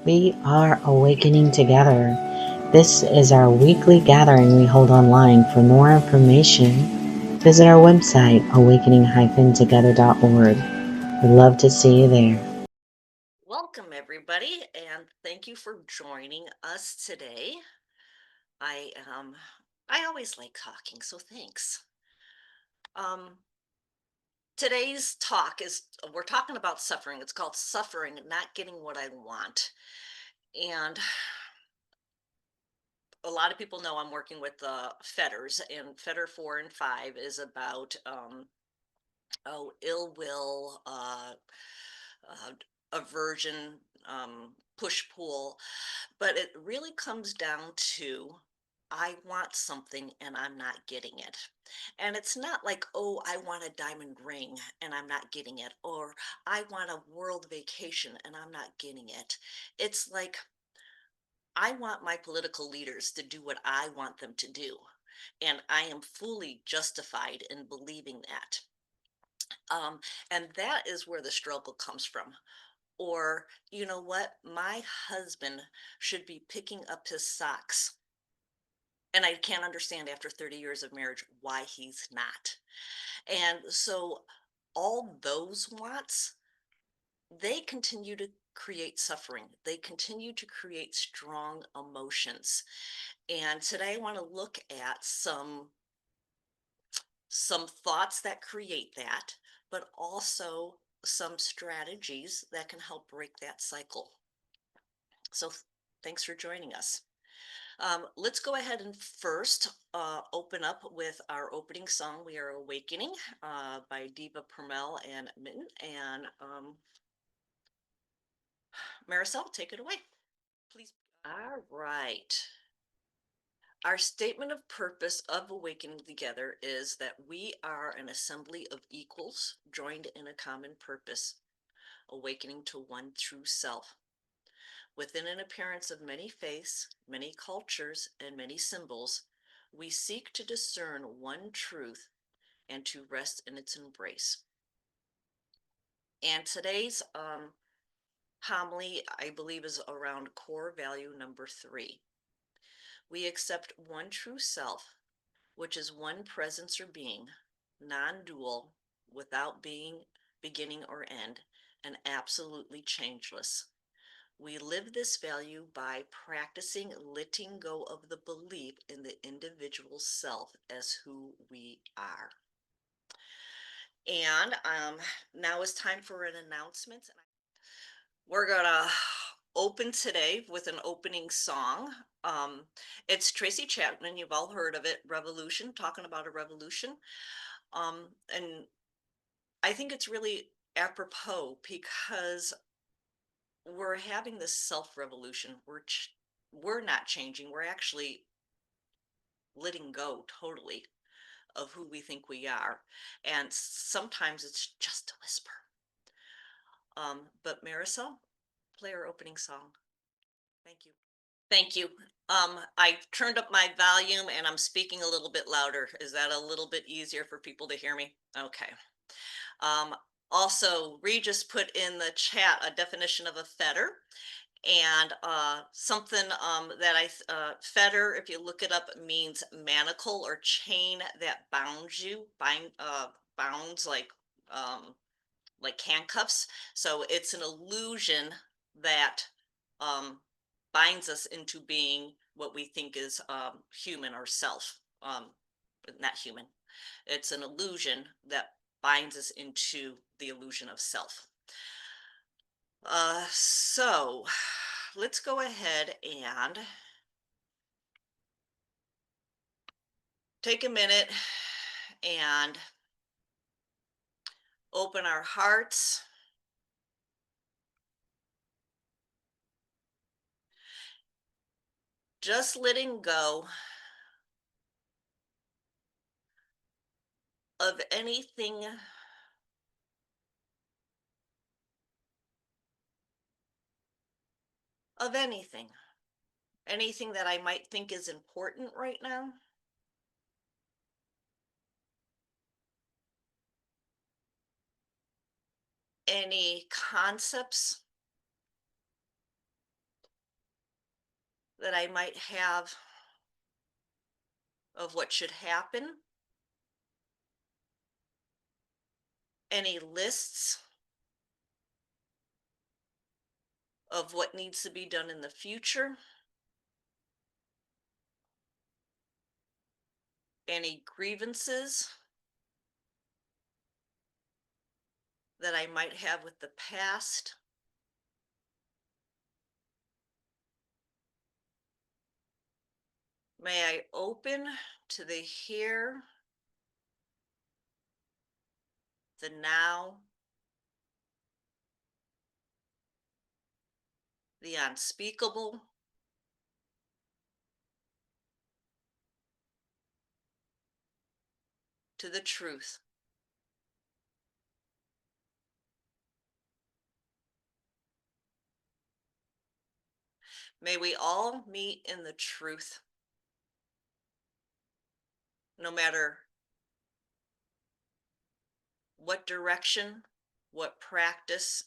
We are awakening together. This is our weekly gathering we hold online. For more information, visit our website, awakening-together.org. We'd love to see you there. Welcome, everybody, and thank you for joining us today. I um, I always like talking, so thanks. Um, Today's talk is we're talking about suffering. It's called suffering, not getting what I want, and a lot of people know I'm working with Fetters, and Fetter 4 and 5 is about ill will, uh, aversion, push pull. But it really comes down to I want something and I'm not getting it. And it's not like, oh, I want a diamond ring and I'm not getting it, or I want a world vacation and I'm not getting it. It's like I want my political leaders to do what I want them to do. And I am fully justified in believing that. Um, and that is where the struggle comes from. Or, you know what? My husband should be picking up his socks. And I can't understand after 30 years of marriage why he's not. And so all those wants, they continue to create suffering. They continue to create strong emotions. And today I want to look at some thoughts that create that, but also some strategies that can help break that cycle. So thanks for joining us. Let's go ahead and first open up with our opening song, We Are Awakening, by Diva Permel and Mitten. And Maricel, take it away, please. All right. Our statement of purpose of Awakening Together is that we are an assembly of equals joined in a common purpose, awakening to one true self. Within an appearance of many faiths, many cultures, and many symbols, we seek to discern one truth and to rest in its embrace. And today's homily, I believe, is around core value number 3. We accept one true self, which is one presence or being, non-dual, without being, beginning or end, and absolutely changeless. We live this value by practicing letting go of the belief in the individual self as who we are. And now it's time for an announcement. We're going to open today with an opening song. Um, it's Tracy Chapman. You've all heard of it, Revolution, talking about a revolution. And I think it's really apropos because we're having this self revolution. We're not changing. We're actually letting go totally of who we think we are, and sometimes it's just a whisper. But Marisol, play our opening song. Thank you. Thank you. I turned up my volume and I'm speaking a little bit louder. Is that a little bit easier for people to hear me? Okay. Um, Also, Regis put in the chat a definition of a fetter. And something that fetter, if you look it up, means manacle or chain that bounds you, bounds like handcuffs. So it's an illusion that um, binds us into being what we think is human or self, but not human. It's an illusion that binds us into the illusion of self. So let's go ahead and take a minute and open our hearts. Just letting go of anything, anything that I might think is important right now. Any concepts that I might have of what should happen, any lists of what needs to be done in the future, any grievances that I might have with the past. May I open to the here, the now, the unspeakable, to the truth. May we all meet in the truth, no matter what direction, what practice,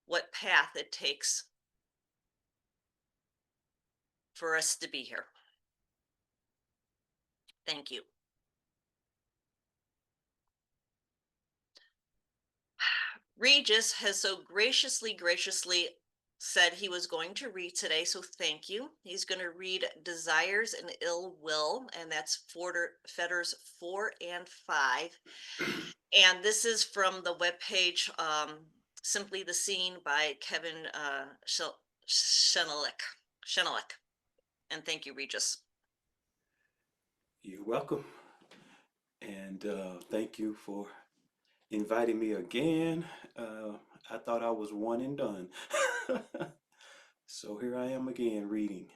what path it takes for us to be here. Thank you. Regis has so graciously said he was going to read today, so thank you. He's going to read Desires and Ill Will, and that's Fetters 4 and 5. And this is from the webpage Simply the Scene by Kevin Schanilec. And thank you, Regis. You're welcome. And thank you for inviting me again. I thought I was one and done. So here I am again reading.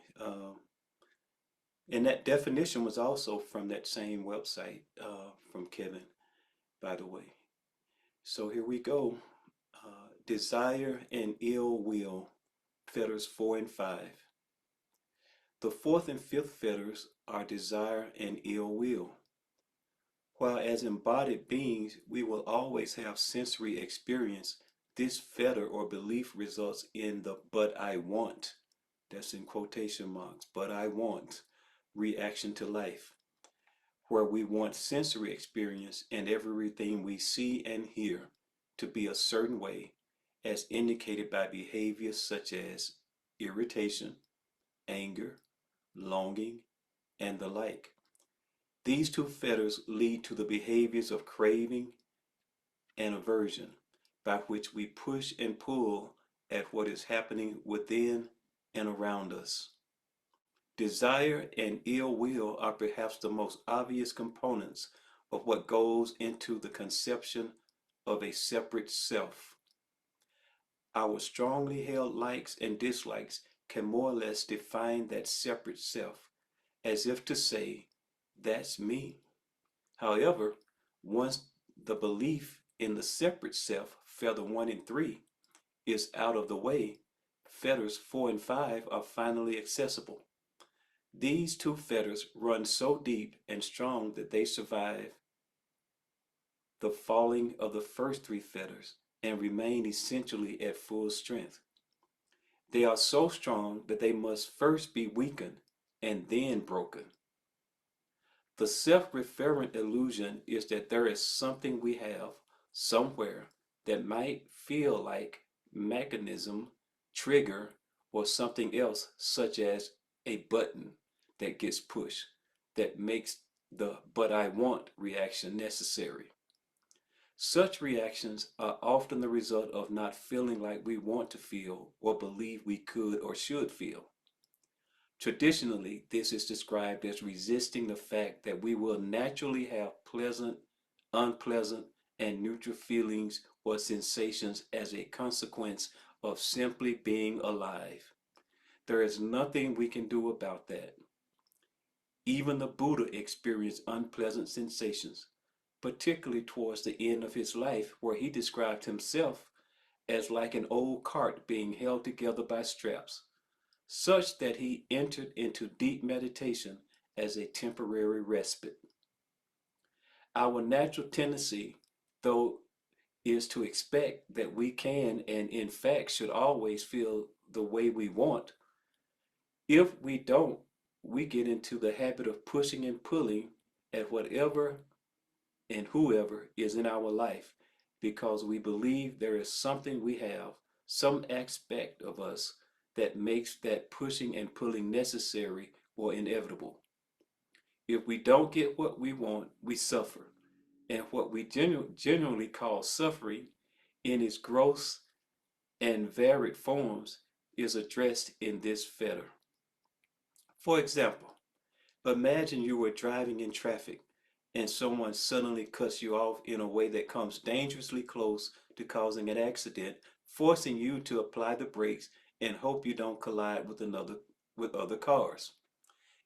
And that definition was also from that same website from Kevin, by the way. So here we go. Desire and ill will, fetters 4 and 5. The fourth and fifth fetters are desire and ill will. While as embodied beings, we will always have sensory experience, this fetter or belief results in the but I want, that's in quotation marks, but I want, reaction to life, where we want sensory experience and everything we see and hear to be a certain way, as indicated by behaviors such as irritation, anger, longing, and the like. These two fetters lead to the behaviors of craving and aversion, by which we push and pull at what is happening within and around us. Desire and ill will are perhaps the most obvious components of what goes into the conception of a separate self. Our strongly held likes and dislikes can more or less define that separate self, as if to say, that's me. However, once the belief in the separate self, feather 1 and 3, is out of the way, fetters 4 and 5 are finally accessible. These two fetters run so deep and strong that they survive the falling of the first 3 fetters and remain essentially at full strength. They are so strong that they must first be weakened and then broken. The self-referent illusion is that there is something we have somewhere that might feel like mechanism, trigger, or something else, such as a button that gets pushed that makes the but I want reaction necessary. Such reactions are often the result of not feeling like we want to feel or believe we could or should feel. Traditionally, this is described as resisting the fact that we will naturally have pleasant, unpleasant, and neutral feelings or sensations as a consequence of simply being alive. There is nothing we can do about that. Even the Buddha experienced unpleasant sensations, particularly towards the end of his life, where he described himself as like an old cart being held together by straps, such that he entered into deep meditation as a temporary respite. Our natural tendency, though, is to expect that we can and in fact should always feel the way we want. If we don't, we get into the habit of pushing and pulling at whatever and whoever is in our life because we believe there is something we have, some aspect of us that makes that pushing and pulling necessary or inevitable. If we don't get what we want, we suffer. And what we generally call suffering in its gross and varied forms is addressed in this fetter. For example, imagine you were driving in traffic and someone suddenly cuts you off in a way that comes dangerously close to causing an accident, forcing you to apply the brakes and hope you don't collide with other cars.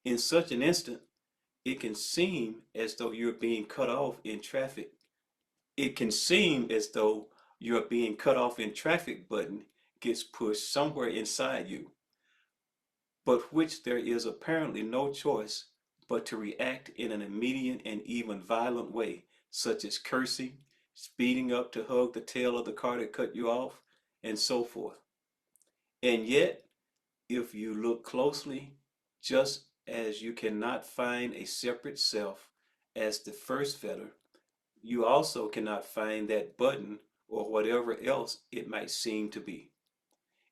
In such an instant, it can seem as though you're being cut off in traffic. It can seem as though your being cut off in traffic button gets pushed somewhere inside you, but which there is apparently no choice but to react in an immediate and even violent way, such as cursing, speeding up to hug the tail of the car that cut you off, and so forth. And yet, if you look closely, just as you cannot find a separate self as the first fetter, you also cannot find that button or whatever else it might seem to be.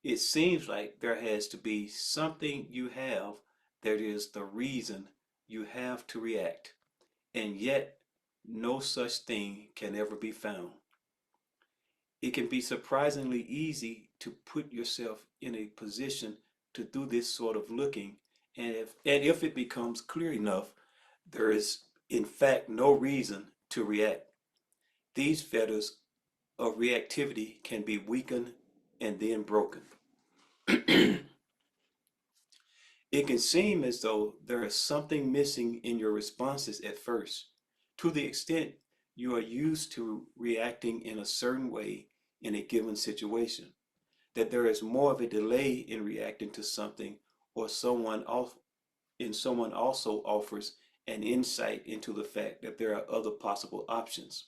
It seems like there has to be something you have that is the reason you have to react, and yet no such thing can ever be found. It can be surprisingly easy to put yourself in a position to do this sort of looking, and if it becomes clear enough, there is in fact no reason to react. These fetters of reactivity can be weakened and then broken. It can seem as though there is something missing in your responses at first, to the extent you are used to reacting in a certain way in a given situation, that there is more of a delay in reacting to something or someone also offers an insight into the fact that there are other possible options.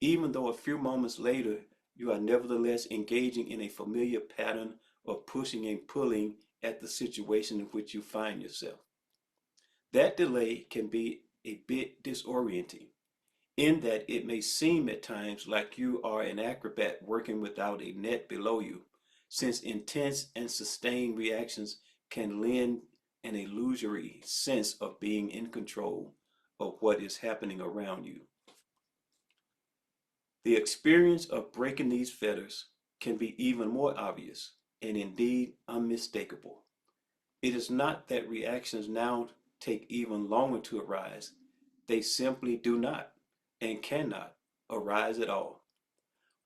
Even though a few moments later you are nevertheless engaging in a familiar pattern of pushing and pulling at the situation in which you find yourself. That delay can be a bit disorienting in that it may seem at times like you are an acrobat working without a net below you, since intense and sustained reactions can lend an illusory sense of being in control of what is happening around you. The experience of breaking these fetters can be even more obvious and indeed unmistakable. It is not that reactions now take even longer to arise, they simply do not and cannot arise at all.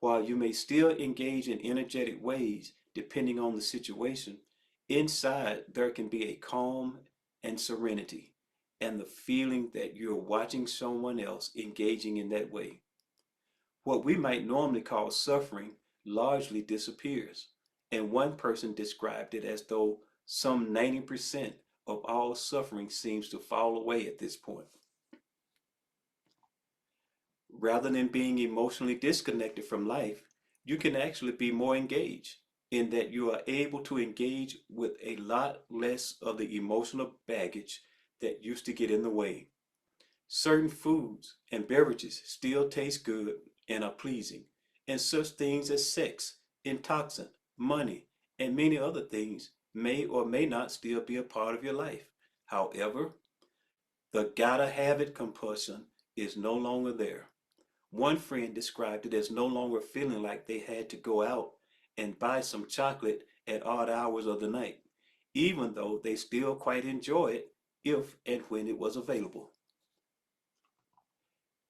While you may still engage in energetic ways depending on the situation, inside there can be a calm and serenity and the feeling that you're watching someone else engaging in that way. What we might normally call suffering largely disappears, and one person described it as though some 90% of all suffering seems to fall away at this point. Rather than being emotionally disconnected from life, you can actually be more engaged in that you are able to engage with a lot less of the emotional baggage that used to get in the way. Certain foods and beverages still taste good and are pleasing, and such things as sex, intoxicant, money, and many other things may or may not still be a part of your life. However, the gotta have it compulsion is no longer there. One friend described it as no longer feeling like they had to go out and buy some chocolate at odd hours of the night, even though they still quite enjoy it if and when it was available.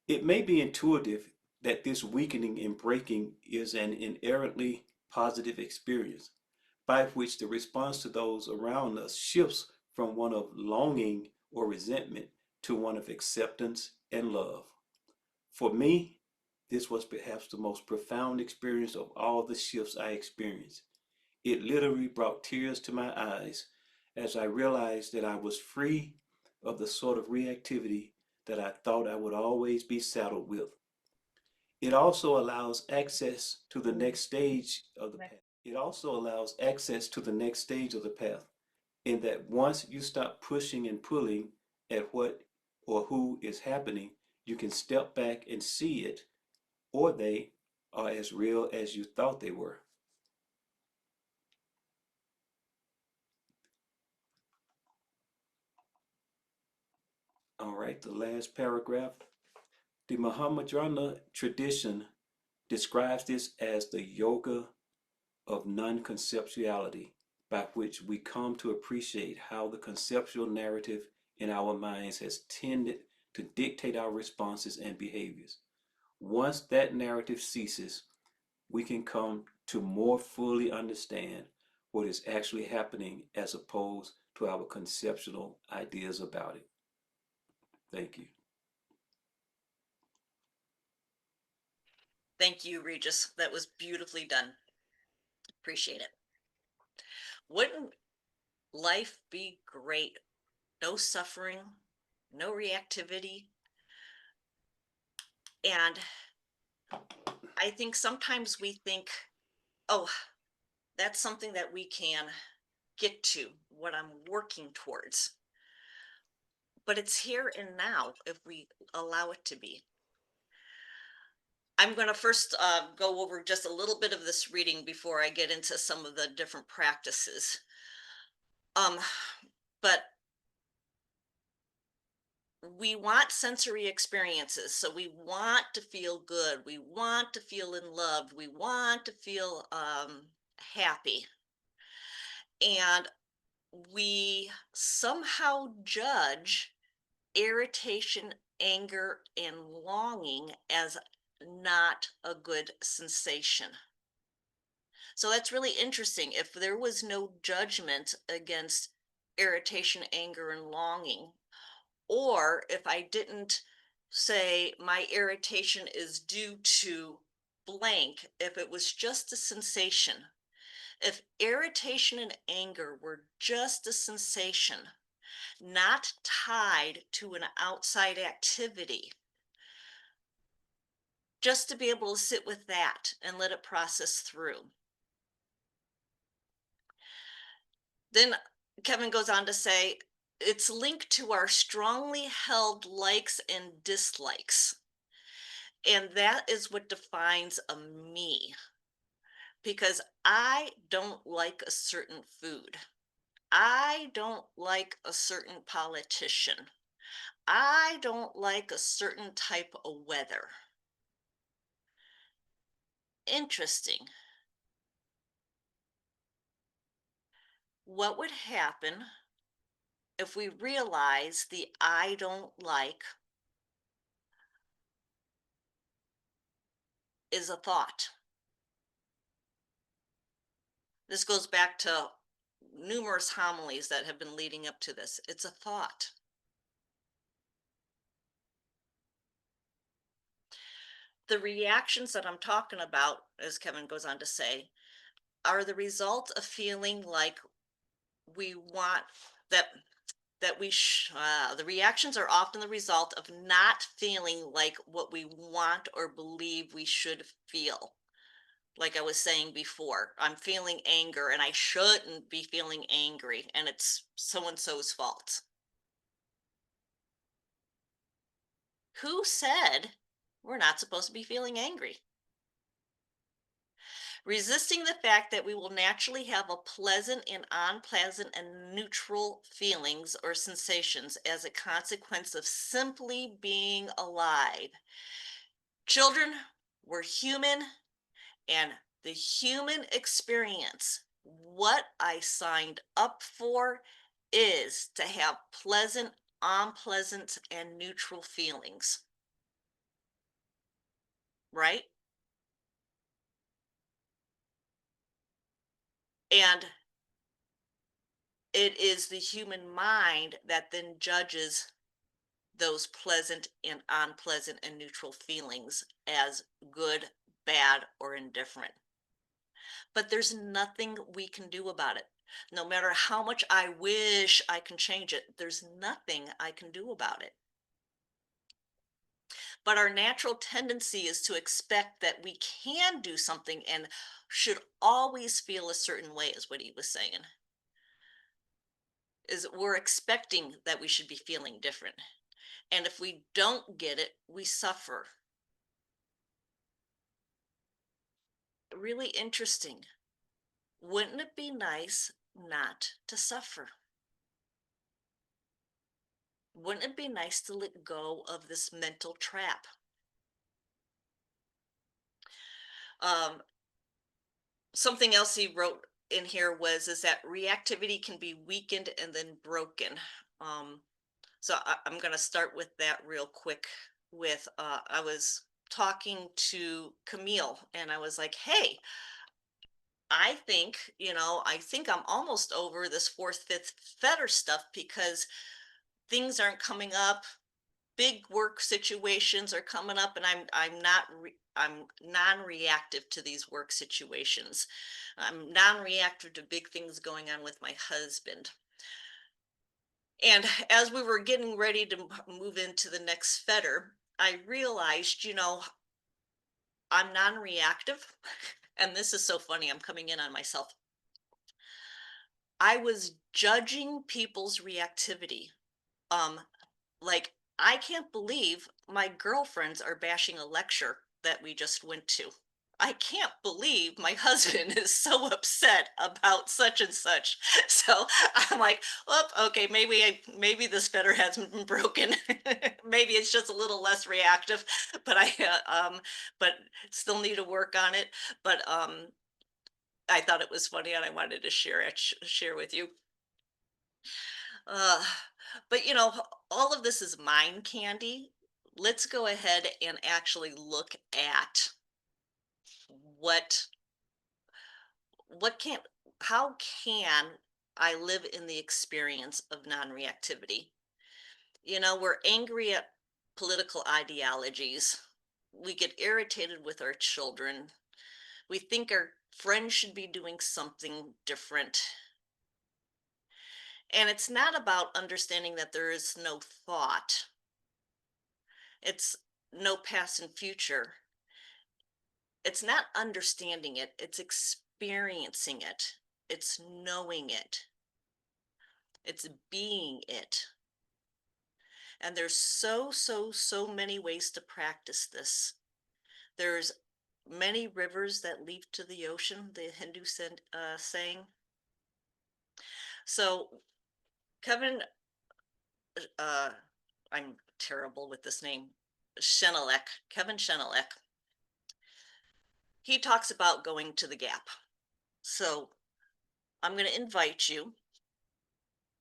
It may be intuitive that this weakening and breaking is an inherently positive experience, by which the response to those around us shifts from one of longing or resentment to one of acceptance and love. For me, this was perhaps the most profound experience of all the shifts I experienced. It literally brought tears to my eyes as I realized that I was free of the sort of reactivity that I thought I would always be saddled with. It also allows access to the next stage of the path. It also allows access to the next stage of the path, in that once you stop pushing and pulling at what or who is happening, you can step back and see it, or they are as real as you thought they were. All right, the last paragraph. The Mahamajrana tradition describes this as the yoga of non-conceptuality, by which we come to appreciate how the conceptual narrative in our minds has tended to dictate our responses and behaviors. Once that narrative ceases, we can come to more fully understand what is actually happening as opposed to our conceptual ideas about it. Thank you. Thank you, Regis. That was beautifully done. Appreciate it. Wouldn't life be great? No suffering, no reactivity. And I think sometimes we think, oh, that's something that we can get to, what I'm working towards. But it's here and now if we allow it to be. I'm going to first go over just a little bit of this reading before I get into some of the different practices. But we want sensory experiences, so we want to feel good, we want to feel in love, we want to feel happy, and we somehow judge irritation, anger, and longing as not a good sensation. So that's really interesting. If there was no judgment against irritation, anger, and longing, or if I didn't say my irritation is due to blank, if it was just a sensation, if irritation and anger were just a sensation, not tied to an outside activity, just to be able to sit with that and let it process through. Then Kevin goes on to say, it's linked to our strongly held likes and dislikes. And that is what defines a me. Because I don't like a certain food. I don't like a certain politician. I don't like a certain type of weather. Interesting. What would happen if we realize the I don't like is a thought? This goes back to numerous homilies that have been leading up to this. It's a thought. The reactions that I'm talking about, as Kevin goes on to say, are the result of feeling like we want the reactions are often the result of not feeling like what we want or believe we should feel. Like I was saying before, I'm feeling anger and I shouldn't be feeling angry, and it's so-and-so's fault. Who said we're not supposed to be feeling angry? Resisting the fact that we will naturally have a pleasant and unpleasant and neutral feelings or sensations as a consequence of simply being alive. Children, we're human, and the human experience, what I signed up for, is to have pleasant, unpleasant, and neutral feelings. Right? And it is the human mind that then judges those pleasant and unpleasant and neutral feelings as good, bad, or indifferent. But there's nothing we can do about it. No matter how much I wish I can change it, there's nothing I can do about it. But our natural tendency is to expect that we can do something and should always feel a certain way, is what he was saying. Is we're expecting that we should be feeling different. And if we don't get it, we suffer. Really interesting. Wouldn't it be nice not to suffer? Wouldn't it be nice to let go of this mental trap? Um, Something else he wrote in here was is that reactivity can be weakened and then broken. Um, I'm going to start with that real quick. With I was talking to Camille, and I was like, "Hey, I think I'm almost over this fourth, fifth fetter stuff because things aren't coming up. Big work situations are coming up, and I'm non-reactive to these work situations. I'm non-reactive to big things going on with my husband." And as we were getting ready to move into the next fetter, I realized, I'm non-reactive. And this is so funny. I'm coming in on myself. I was judging people's reactivity. Um, like, I can't believe my girlfriends are bashing a lecture that we just went to. I can't believe my husband is so upset about such and such. So I'm like, oh, okay, maybe this fetter hasn't been broken. Maybe it's just a little less reactive, but but still need to work on it. But I thought it was funny, and I wanted to share with you. Uh, but all of this is mind candy. Let's go ahead and actually look at what what can how can I live in the experience of non-reactivity? We're angry at political ideologies. We get irritated with our children. We think our friends should be doing something different. And it's not about understanding that there is no thought. It's no past and future. It's not understanding it, it's experiencing it. It's knowing it. It's being it. And there's so many ways to practice this. There's many rivers that lead to the ocean, the Hindu saying. So Kevin, uh, I'm terrible with this name, Kevin Schanilec, he talks about going to the gap. So I'm going to invite you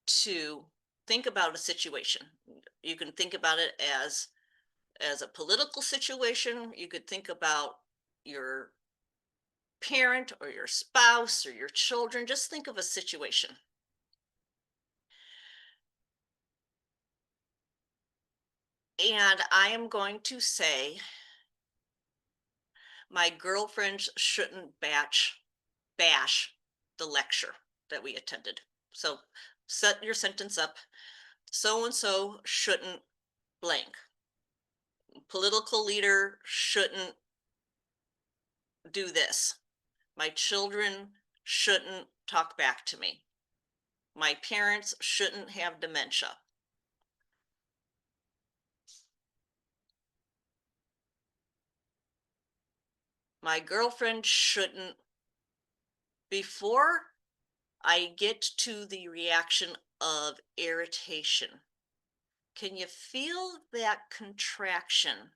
to think about a situation. You can think about it as a political situation. You could think about your parent or your spouse or your children. Just think of a situation. And I am going to say my girlfriends shouldn't bash the lecture that we attended. So set your sentence up. So and so shouldn't blank. Political leader shouldn't do this. My children shouldn't talk back to me. My parents shouldn't have dementia. My girlfriend shouldn't, before I get to the reaction of irritation, can you feel that contraction?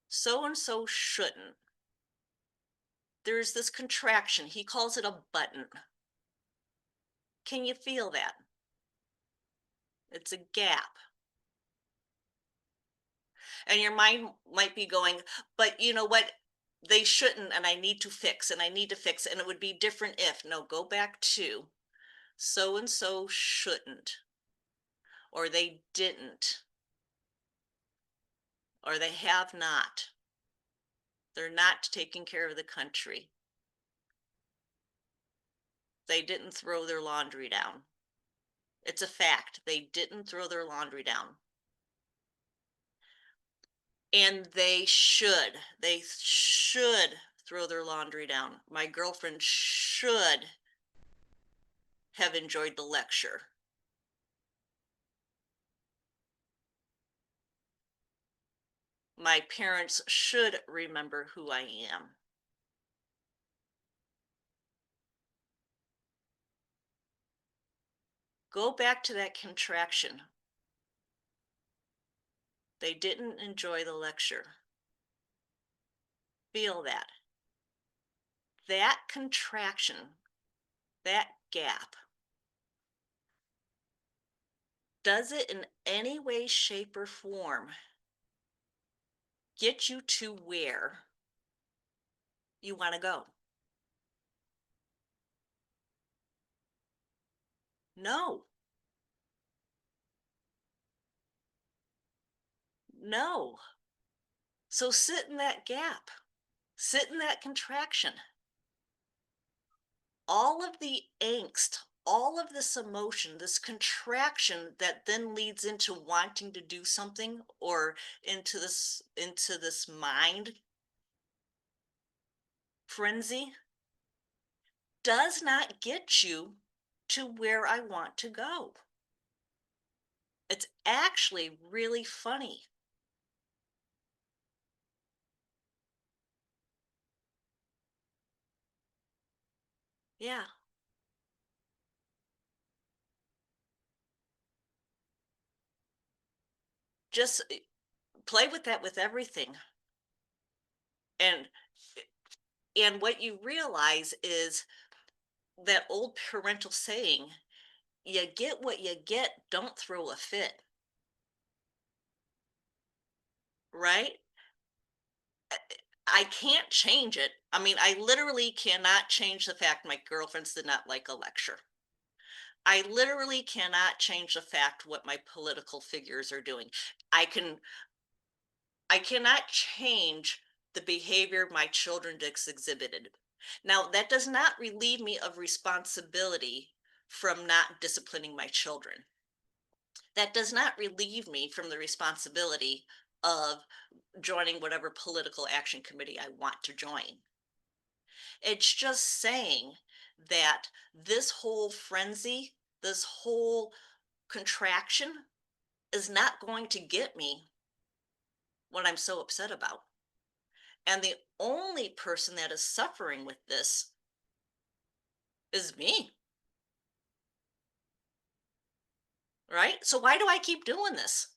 So and so shouldn't. There's this contraction. He calls it a button. Can you feel that? It's a gap. And your mind might be going, but you know what? They shouldn't, and I need to fix, and I need to fix, and it would be different if. No, go back to so and so shouldn't, or they didn't, or they have not. They're not taking care of the country. They didn't throw their laundry down. It's a fact. They didn't throw their laundry down. And they should throw their laundry down. My girlfriend should have enjoyed the lecture. My parents should remember who I am. Go back to that contraction. They didn't enjoy the lecture. Feel that. That contraction, that gap, does it in any way, shape, or form get you to where you want to go? No. No. So sit in that gap. Sit in that contraction. All of the angst, all of this emotion, this contraction that then leads into wanting to do something or into this mind frenzy does not get you to where I want to go. It's actually really funny. Yeah. Just play with that with everything. And what you realize is that old parental saying, you get what you get, don't throw a fit, right? I can't change it. I mean, I literally cannot change the fact my girlfriends did not like a lecture. I literally cannot change the fact what my political figures are doing. I can I cannot change the behavior my children exhibited. Now, that does not relieve me of responsibility from not disciplining my children. That does not relieve me from the responsibility of joining whatever political action committee I want to join. It's just saying that this whole frenzy, this whole contraction is not going to get me what I'm so upset about. And the only person that is suffering with this is me, right? So why do I keep doing this?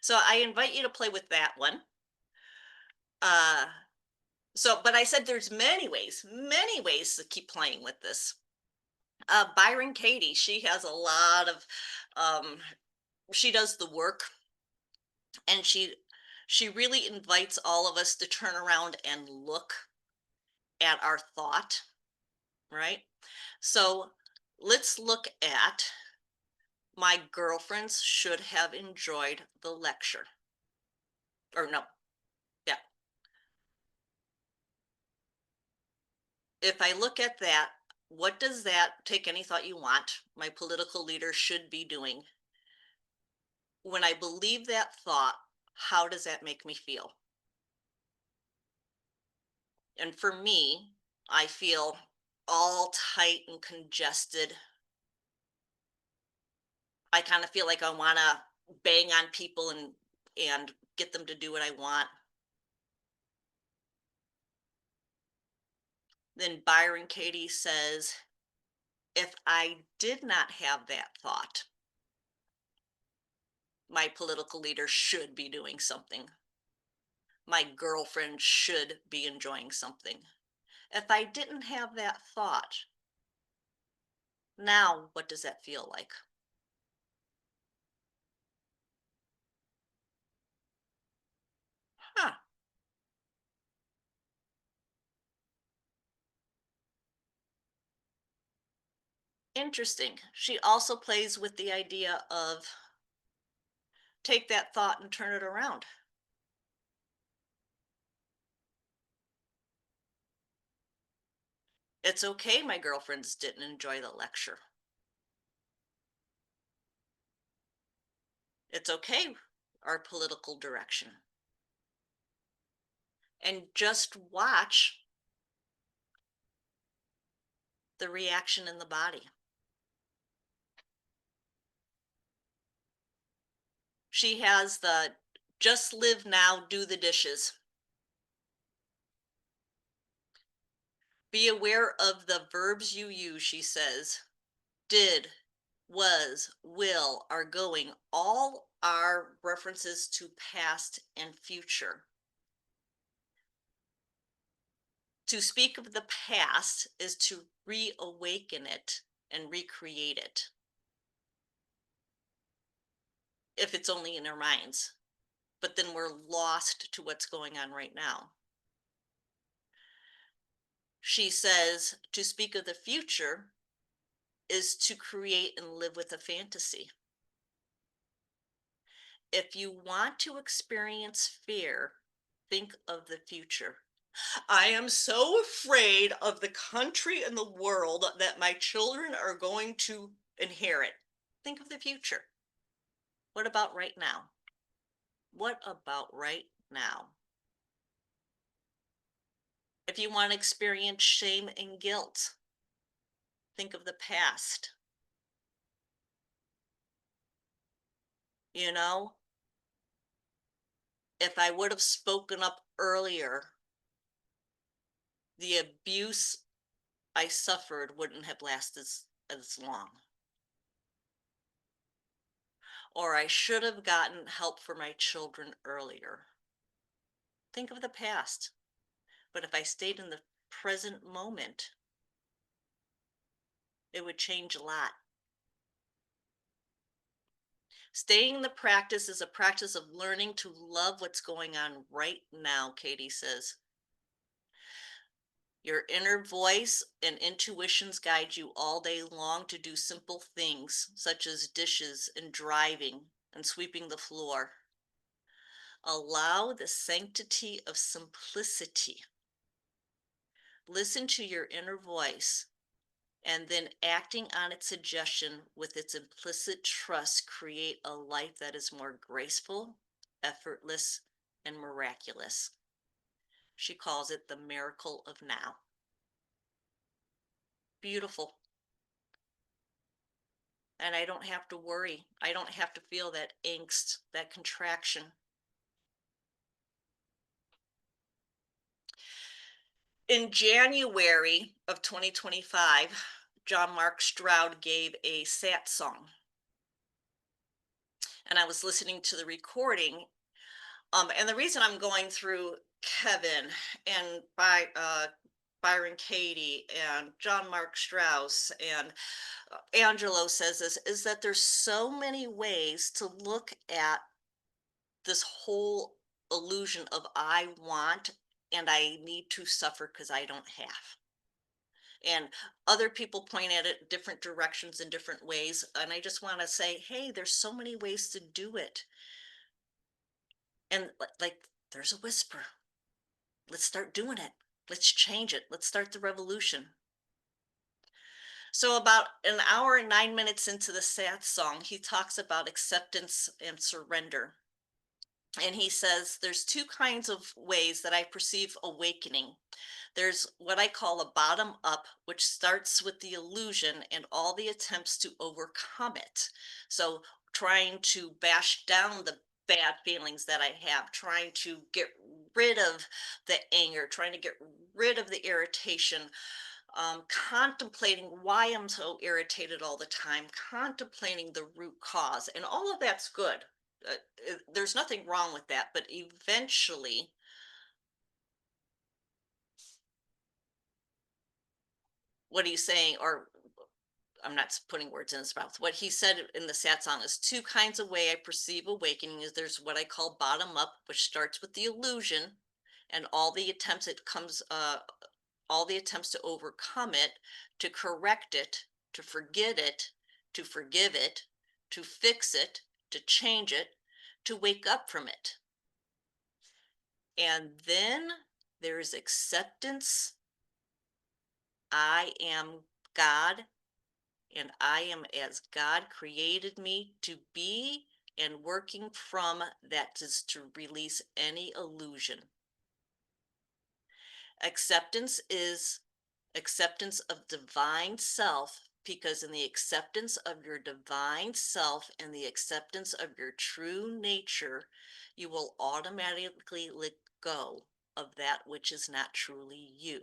So I invite you to play with that one. But I said there's many ways to keep playing with this. Byron Katie, she has a lot of, she does the work, and she really invites all of us to turn around and look at our thought, right? So let's look at my girlfriends should have enjoyed the lecture. Or no, yeah. If I look at that, what does that, take any thought you want, my political leader should be doing? When I believe that thought, how does that make me feel? And for me, I feel all tight and congested. I kind of feel like I want to bang on people and get them to do what I want. Then Byron Katie says, if I did not have that thought, my political leader should be doing something. My girlfriend should be enjoying something. If I didn't have that thought, now what does that feel like? Huh. Interesting. She also plays with the idea of take that thought and turn it around. It's okay my girlfriends didn't enjoy the lecture. It's okay, our political direction. And just watch the reaction in the body. She has the just live now, do the dishes. Be aware of the verbs you use, she says. Did, was, will, are going, all are references to past and future. To speak of the past is to reawaken it and recreate it, if it's only in our minds. But then we're lost to what's going on right now. She says to speak of the future is to create and live with a fantasy. If you want to experience fear, think of the future. I am so afraid of the country and the world that my children are going to inherit. Think of the future. What about right now? What about right now? If you want to experience shame and guilt, think of the past. You know, if I would have spoken up earlier, the abuse I suffered wouldn't have lasted as long. Or I should have gotten help for my children earlier. Think of the past. But if I stayed in the present moment, it would change a lot. Staying in the practice is a practice of learning to love what's going on right now, Katie says. Your inner voice and intuitions guide you all day long to do simple things such as dishes and driving and sweeping the floor. Allow the sanctity of simplicity. Listen to your inner voice, and then acting on its suggestion with its implicit trust, create a life that is more graceful, effortless, and miraculous. She calls it the miracle of now. Beautiful. And I don't have to worry. I don't have to feel that angst, that contraction. In January of 2025, John Mark Stroud gave a sat song. And I was listening to the recording. And the reason I'm going through Kevin and Byron Katie and John Mark Strauss and Angelo says this is that there's so many ways to look at this whole illusion of I want and I need to suffer because I don't have. And other people point at it different directions in different ways. And I just want to say, hey, there's so many ways to do it. And like, there's a whisper. Let's start doing it. Let's change it. Let's start the revolution. So about an hour and 9 minutes into the sad song, he talks about acceptance and surrender. And he says, there's two kinds of ways that I perceive awakening. There's what I call a bottom up, which starts with the illusion and all the attempts to overcome it. So trying to bash down the bad feelings that I have, trying to get rid of the anger, trying to get rid of the irritation, contemplating why I'm so irritated all the time, contemplating the root cause, and all of that's good. There's nothing wrong with that, but eventually what he's saying, or I'm not putting words in his mouth, what he said in the sat song is two kinds of way I perceive awakening is there's what I call bottom up, which starts with the illusion and all the attempts all the attempts to overcome it, to correct it, to forget it, to forgive it, to fix it, to change it, to wake up from it. And then there's acceptance. I am God, and I am as God created me to be, and working from that is to release any illusion. Acceptance is acceptance of divine self, because in the acceptance of your divine self and the acceptance of your true nature, you will automatically let go of that which is not truly you,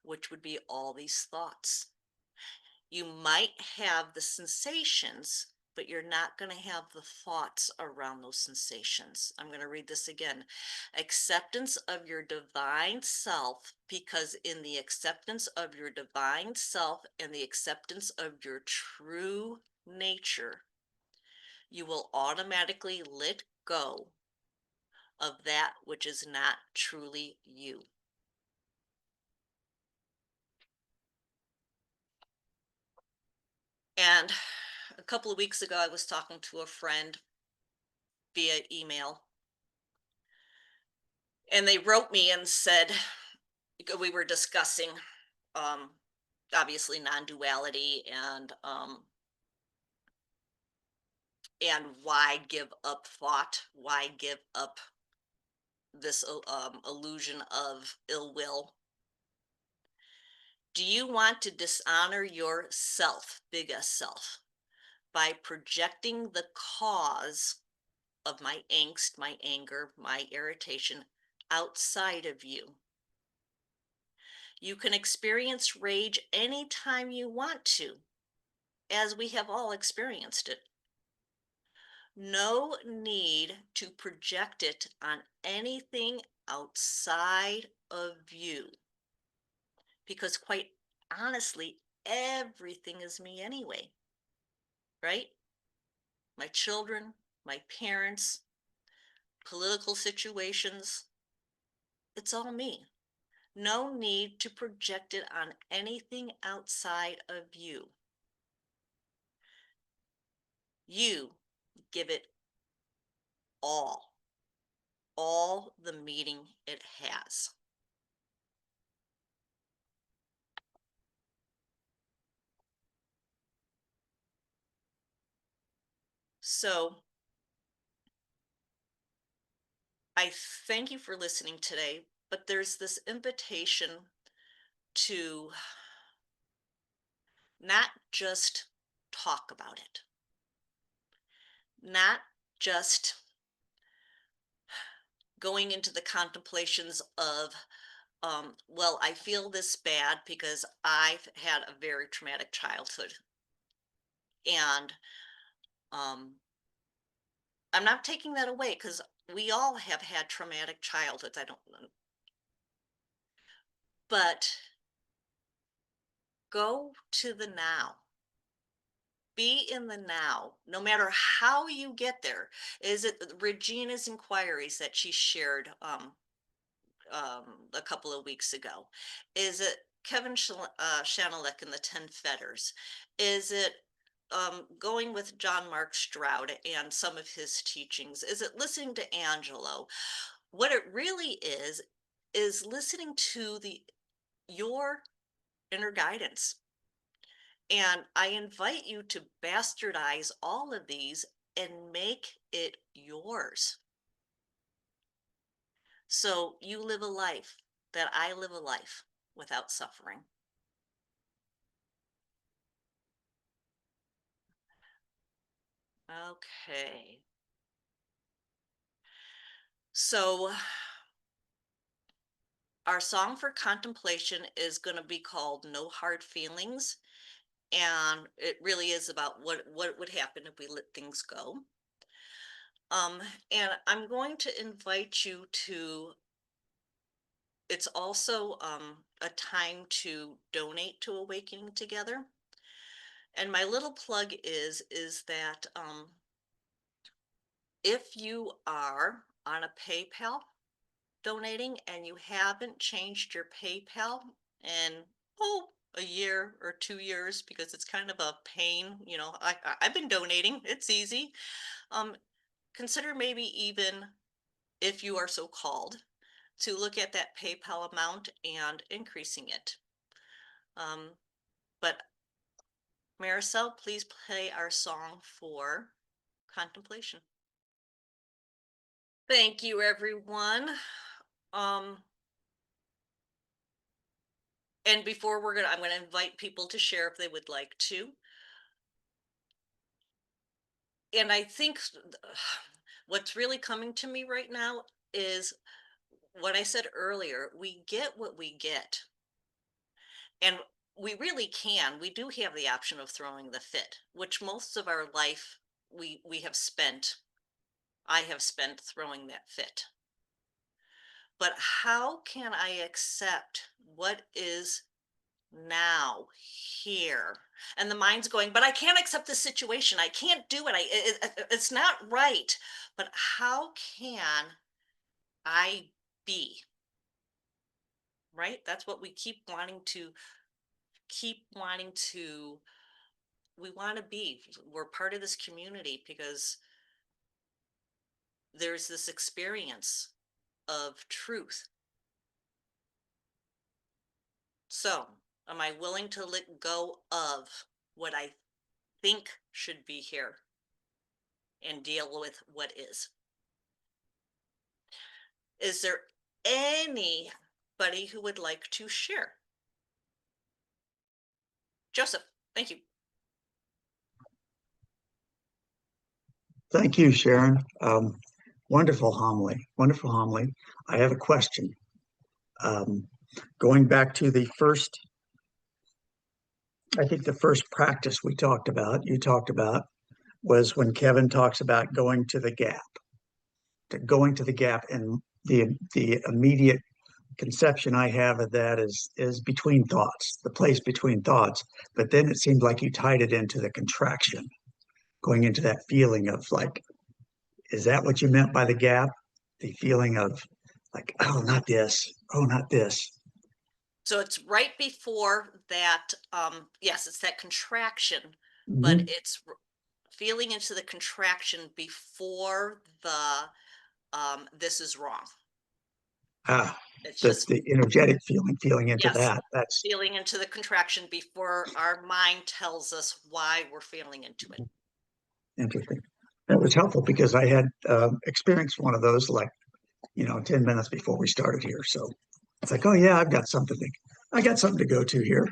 which would be all these thoughts. You might have the sensations, but you're not going to have the thoughts around those sensations. I'm going to read this again. Acceptance of your divine self, because in the acceptance of your divine self and the acceptance of your true nature, you will automatically let go of that which is not truly you. And a couple of weeks ago, I was talking to a friend via email, and they wrote me and said, we were discussing um, obviously non-duality and why give up thought, why give up this illusion of ill will. Do you want to dishonor yourself, big S self, by projecting the cause of my angst, my anger, my irritation outside of you? You can experience rage anytime you want to, as we have all experienced it. No need to project it on anything outside of you, because quite honestly, everything is me anyway, right? My children, my parents, political situations, it's all me. No need to project it on anything outside of you. You give it all the meaning it has. So I thank you for listening today, but there's this invitation to not just talk about it, not just going into the contemplations of, well, I feel this bad because I've had a very traumatic childhood. And I'm not taking that away, because we all have had traumatic childhoods. I don't know. But go to the now. Be in the now, no matter how you get there. Is it Regina's inquiries that she shared a couple of weeks ago? Is it Kevin Schanilec and the 10 Fetters? Is it going with John Mark Stroud and some of his teachings? Is it listening to Angelo? What it really is listening to your inner guidance. And I invite you to bastardize all of these and make it yours. So you live a life that I live a life without suffering. Okay. So our song for contemplation is going to be called No Hard Feelings. And it really is about what would happen if we let things go. And I'm going to invite you to, it's also a time to donate to Awakening Together. And my little plug is that if you are on a PayPal donating and you haven't changed your PayPal in a year or 2 years, because it's kind of a pain, I've been donating, it's easy. Consider maybe, even if you are so called, to look at that PayPal amount and increasing it. But Maricel, please play our song for contemplation. Thank you, everyone. And before I'm gonna invite people to share if they would like to. And I think what's really coming to me right now is what I said earlier. We get what we get. And we really can. We do have the option of throwing the fit, which most of our life we have spent. I have spent throwing that fit. But how can I accept what is now here? And the mind's going, but I can't accept the situation. I can't do it. It's not right. But how can I be? Right? That's what we keep wanting to we want to be. We're part of this community because there's this experience of truth. So, am I willing to let go of what I think should be here and deal with what is? Is there anybody who would like to share? Joseph, thank you. Thank you, Sharon. Wonderful homily, wonderful homily. I have a question. Going back to the first, I think the first practice you talked about was when Kevin talks about going to the gap, and the immediate conception I have of that is between thoughts, the place between thoughts. But then it seemed like you tied it into the contraction, going into that feeling of like, is that what you meant by the gap? The feeling of like, oh, not this, oh, not this. So it's right before that. Yes, it's that contraction, but Mhm. it's feeling into the contraction before the this is wrong. It's just The energetic feeling into yes, that. That's feeling into the contraction before our mind tells us why we're feeling into it. interesting. That was helpful because I had experienced one of those like, 10 minutes before we started here. So it's like, oh yeah, I got something to go to here.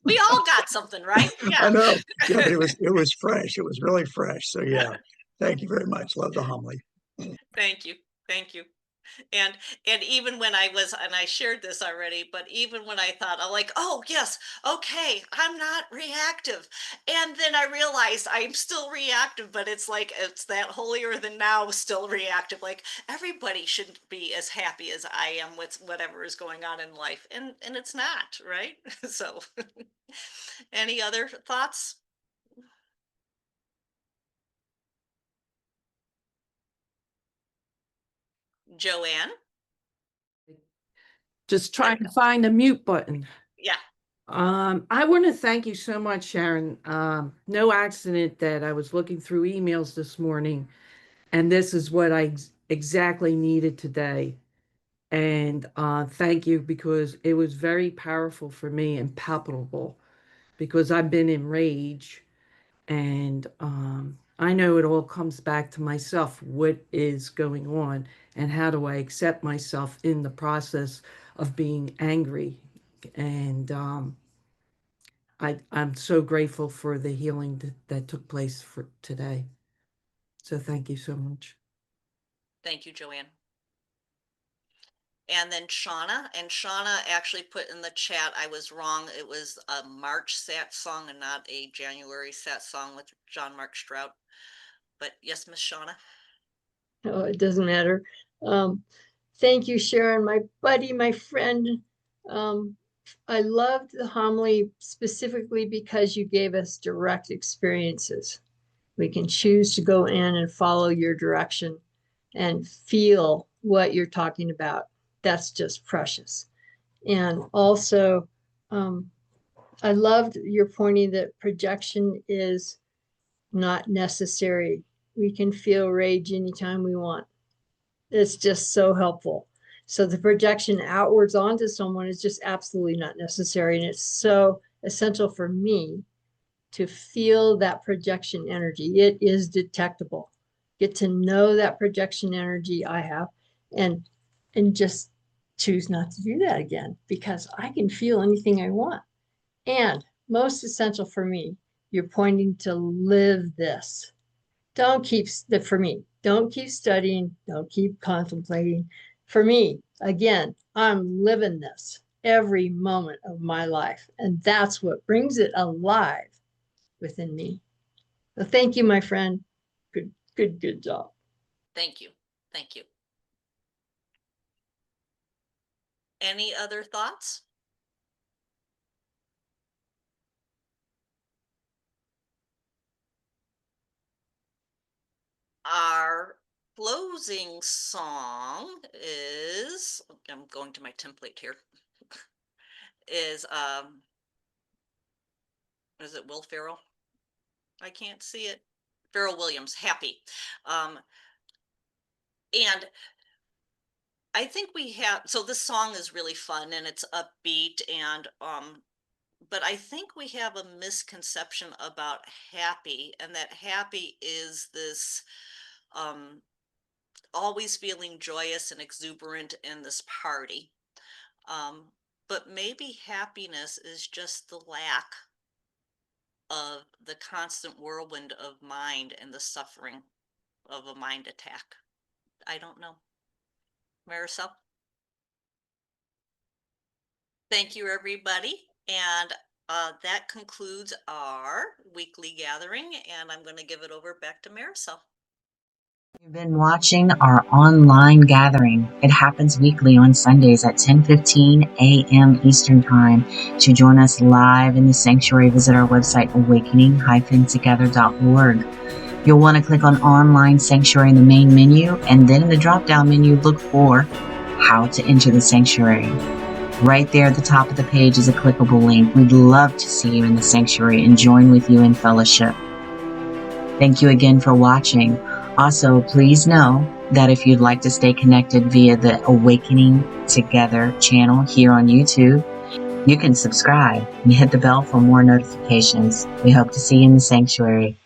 We all got something, right? I Yeah. know. Yeah, but it was fresh. It was really fresh. So yeah, thank you very much. Love the homily. Thank you. Thank you. And even when I shared this already, but even when I thought, I'm like, oh yes, okay, I'm not reactive. And then I realized I'm still reactive, but it's like it's that holier than now still reactive. Like everybody should be as happy as I am with whatever is going on in life. And it's not, right? So any other thoughts? Joanne? Just trying to find the mute button. Yeah. I want to thank you so much, Sharon. No accident that I was looking through emails this morning, and this is what I exactly needed today. And thank you, because it was very powerful for me and palpable, because I've been in rage, and I know it all comes back to myself. What is going on, and how do I accept myself in the process of being angry? And I'm so grateful for the healing that took place for today. So thank you so much. Thank you, Joanne. And then Shauna, actually put in the chat, I was wrong. It was a March Sat song and not a January Sat song with John Mark Strout. But yes, Miss Shauna. Oh, it doesn't matter. Thank you, Sharon, my buddy, my friend. I loved the homily specifically because you gave us direct experiences. We can choose to go in and follow your direction and feel what you're talking about. That's just precious. And also, I loved your pointing that projection is not necessary. We can feel rage anytime we want. It's just so helpful. So the projection outwards onto someone is just absolutely not necessary. And it's so essential for me to feel that projection energy. It is detectable. get to know that projection energy I have, and just choose not to do that again, because I can feel anything I want. And most essential for me, you're pointing to live this. Don't keep, for me, don't keep studying, don't keep contemplating. For me, again, I'm living this every moment of my life, and that's what brings it alive within me. So thank you, my friend. Good job. Thank you. Thank you. Any other thoughts? Our closing song is, I'm going to my template here, is it Will Ferrell? I can't see it. Pharrell Williams, Happy. And I think we have, so this song is really fun and it's upbeat, and but I think we have a misconception about happy, and that happy is this always feeling joyous and exuberant in this party. But maybe happiness is just the lack of the constant whirlwind of mind and the suffering of a mind attack. I don't know. Marisol? Thank you, everybody. And that concludes our weekly gathering, and I'm going to give it over back to Marisol. You've been watching our online gathering. It happens weekly on Sundays at 10:15 a.m. Eastern Time. To join us live in the sanctuary, visit our website, awakening-together.org. You'll want to click on Online Sanctuary in the main menu, and then in the drop-down menu, look for How to Enter the Sanctuary. Right there at the top of the page is a clickable link. We'd love to see you in the sanctuary and join with you in fellowship. Thank you again for watching. Also, please know that if you'd like to stay connected via the Awakening Together channel here on YouTube, you can subscribe and hit the bell for more notifications. We hope to see you in the sanctuary.